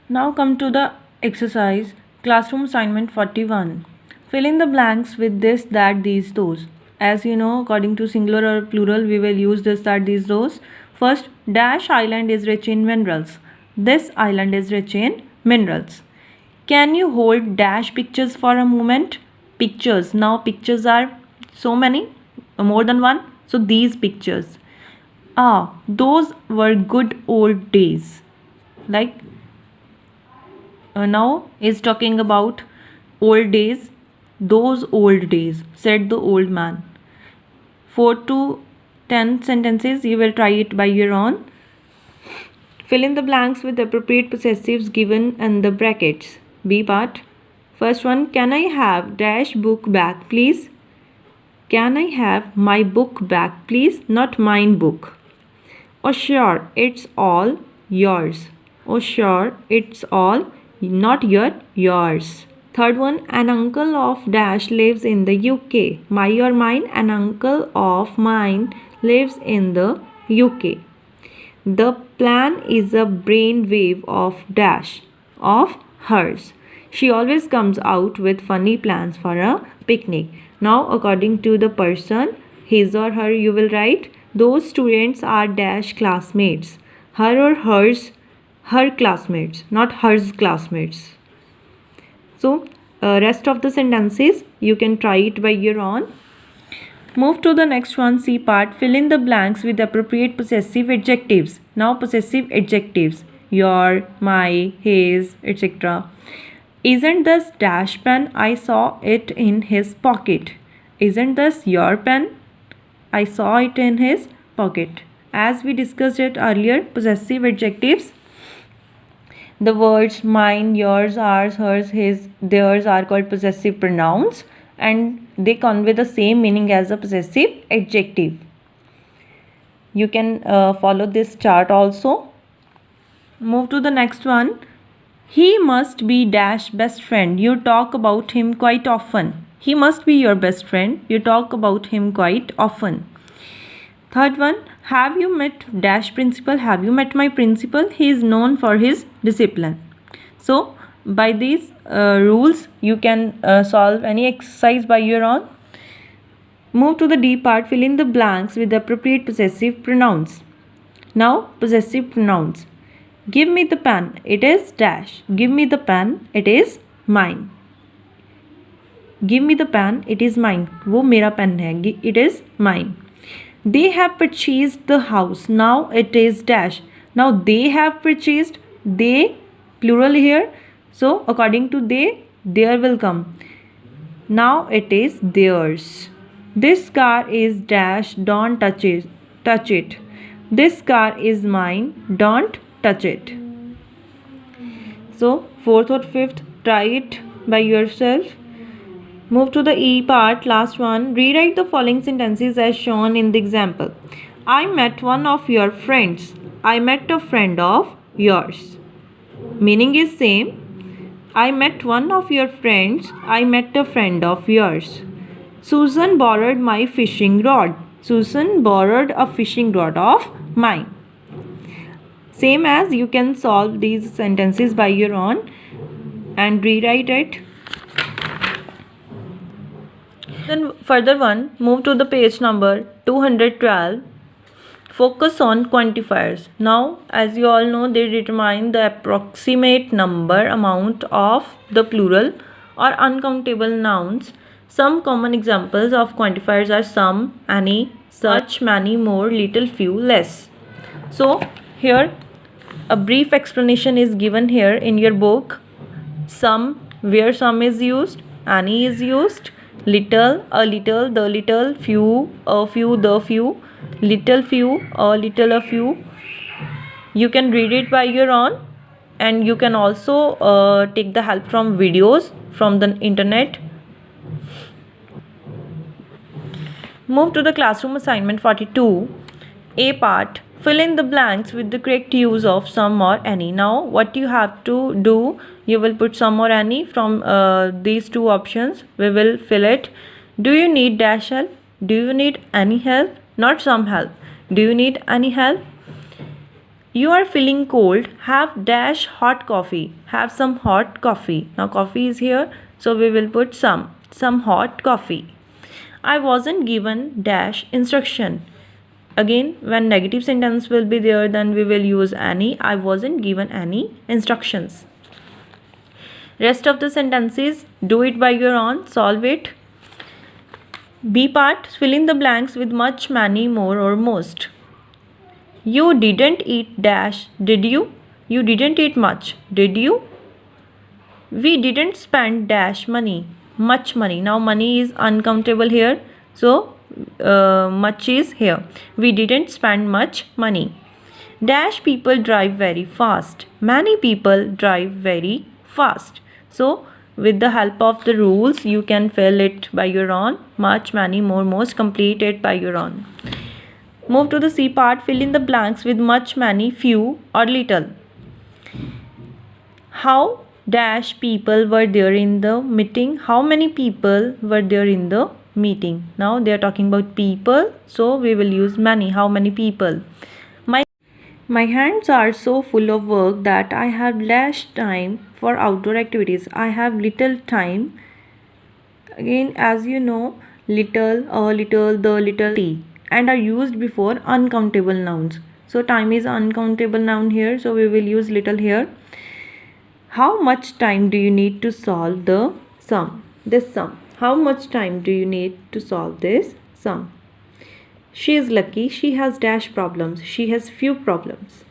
Now come to the exercise, classroom assignment 41. Fill in the blanks with this, that, these, those. As you know, according to singular or plural, we will use this, that, these, those. First, dash island is rich in minerals. This island is rich in minerals. Can you hold dash pictures for a moment? Pictures. Now pictures are so many, more than one. So these pictures. Those were good old days. Like now is talking about old days. Those old days, said the old man. 4 to 10 sentences. You will try it by your own. Fill in the blanks with appropriate possessives given in the brackets. B part. First one, can I have dash book back please? Can I have my book back please? Not mine book. Oh sure, it's all yours. Oh sure, it's all not yours. Third one, an uncle of dash lives in the UK. My or mine, an uncle of mine lives in the UK. The plan is a brainwave of dash of hers. She always comes out with funny plans for a picnic. Now according to the person, his or her, you will write those students are dash classmates. Her or hers, her classmates, not hers classmates. So rest of the sentences you can try it by your own. Move to the next one, C part. Fill in the blanks with appropriate possessive adjectives. Now possessive adjectives. Your, my, his, etc. Isn't this dash pen? I saw it in his pocket. Isn't this your pen? I saw it in his pocket. As we discussed it earlier, possessive adjectives. The words mine, yours, ours, hers, his, theirs are called possessive pronouns and they convey the same meaning as a possessive adjective. You can follow this chart also. Move to the next one. He must be dash best friend. You talk about him quite often. He must be your best friend. You talk about him quite often. Third one, have you met dash principal? Have you met my principal? He is known for his discipline. So by these rules you can solve any exercise by your own. Move to the D part. Fill in the blanks with appropriate possessive pronouns. Now possessive pronouns. Give me the pen. It is dash. Give me the pen. It is mine. Give me the pen. It is mine. वो मेरा pen है. It is mine. They have purchased the house. Now it is dash. Now they have purchased. They, plural here. So according to they, there will come. Now it is theirs. This car is dash. Don't touch it. Touch it. This car is mine. Don't touch it. So fourth or fifth, try it by yourself. Move to the E part, last one. Rewrite the following sentences as shown in the example. I met one of your friends. I met a friend of yours. Meaning is same. I met one of your friends. I met a friend of yours. Susan borrowed my fishing rod. Susan borrowed a fishing rod of mine. Same as you can solve these sentences by your own and rewrite it. Then further one, move to the page number 212. Focus on quantifiers. Now as you all know, they determine the approximate number amount of the plural or uncountable nouns. Some common examples of quantifiers are some, any, such, many, more, little, few, less. So here a brief explanation is given here in your book. Some, where some is used, any is used, little, a little, the little, few, a few, the few, little few, a little, a few. You can read it by your own and you can also take the help from videos from the internet. Move to the classroom assignment 42. A part. Fill in the blanks with the correct use of some or any. Now what you have to do, you will put some or any from these two options. We will fill it. Do you need dash help? Do you need any help? Not some help. Do you need any help? You are feeling cold, have dash hot coffee. Have some hot coffee. Now coffee is here, so we will put some hot coffee. I wasn't given dash instruction. Again, when negative sentence will be there, then we will use any. I wasn't given any instructions. Rest of the sentences, do it by your own, solve it. B part, fill in the blanks with much, many, more or most. You didn't eat dash, did you? You didn't eat much, did you? We didn't spend dash money, much money. Now money is uncountable here, so much is here. We didn't spend much money. Dash people drive very fast. Many people drive very fast. So with the help of the rules, you can fill it by your own. Much, many, more, most. Complete it by your own. Move to the C part. Fill in the blanks with much, many, few or little. How dash people were there in the meeting? How many people were there in the meeting? Now they are talking about people, so we will use many. How many people? My hands are so full of work that I have less time for outdoor activities. I have little time. Again, as you know, little, a little, the little, t, and are used before uncountable nouns. So time is uncountable noun here, so we will use little here. How much time do you need to solve the sum? This sum. How much time do you need to solve this sum? She is lucky. She has dash problems. She has few problems.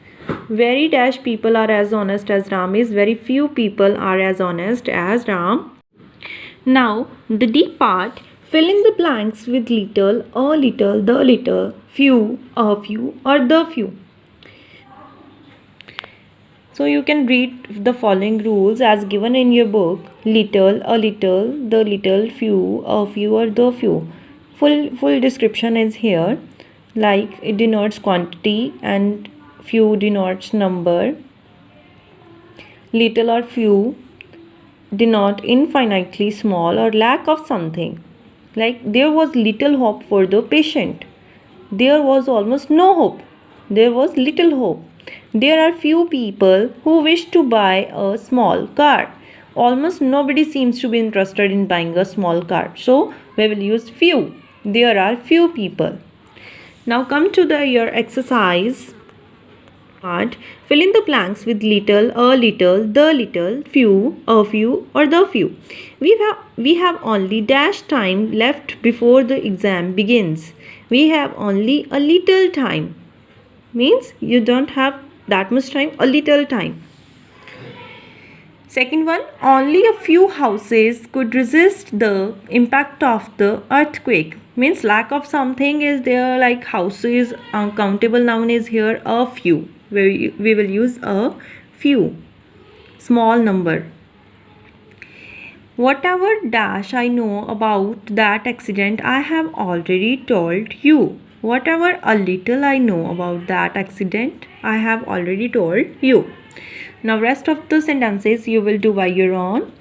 Very dash people are as honest as Ram is. Very few people are as honest as Ram. Now the D part. Fill in the blanks with little, a little, the little, few, a few or the few. So you can read the following rules as given in your book. Little, a little, the little, few, a few or the few. Full description is here, like it denotes quantity and few denotes number. Little or few denote infinitely small or lack of something. Like there was little hope for the patient. There was almost no hope. There was little hope. There are few people who wish to buy a small car. Almost nobody seems to be interested in buying a small car. So we will use few. There are few people. Now come to your exercise part. Fill in the blanks with little, a little, the little, few, a few or the few. We have only dash time left before the exam begins. We have only a little time. Means you don't have that much time, a little time. Second one, only a few houses could resist the impact of the earthquake. Means lack of something is there, like houses, uncountable noun is here, a few. We will use a few, small number. Whatever dash I know about that accident, I have already told you. Whatever a little I know about that accident, I have already told you. Now rest of the sentences you will do by your own.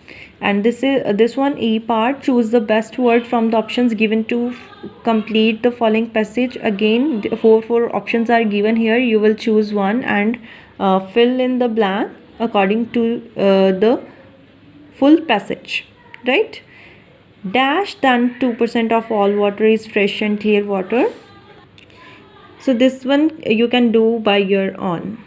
And this one E part. Choose the best word from the options given to complete the following passage. Again, four options are given here. You will choose one and fill in the blank according to the full passage. Right? Dash than 2% of all water is fresh and clear water. So this one you can do by your own.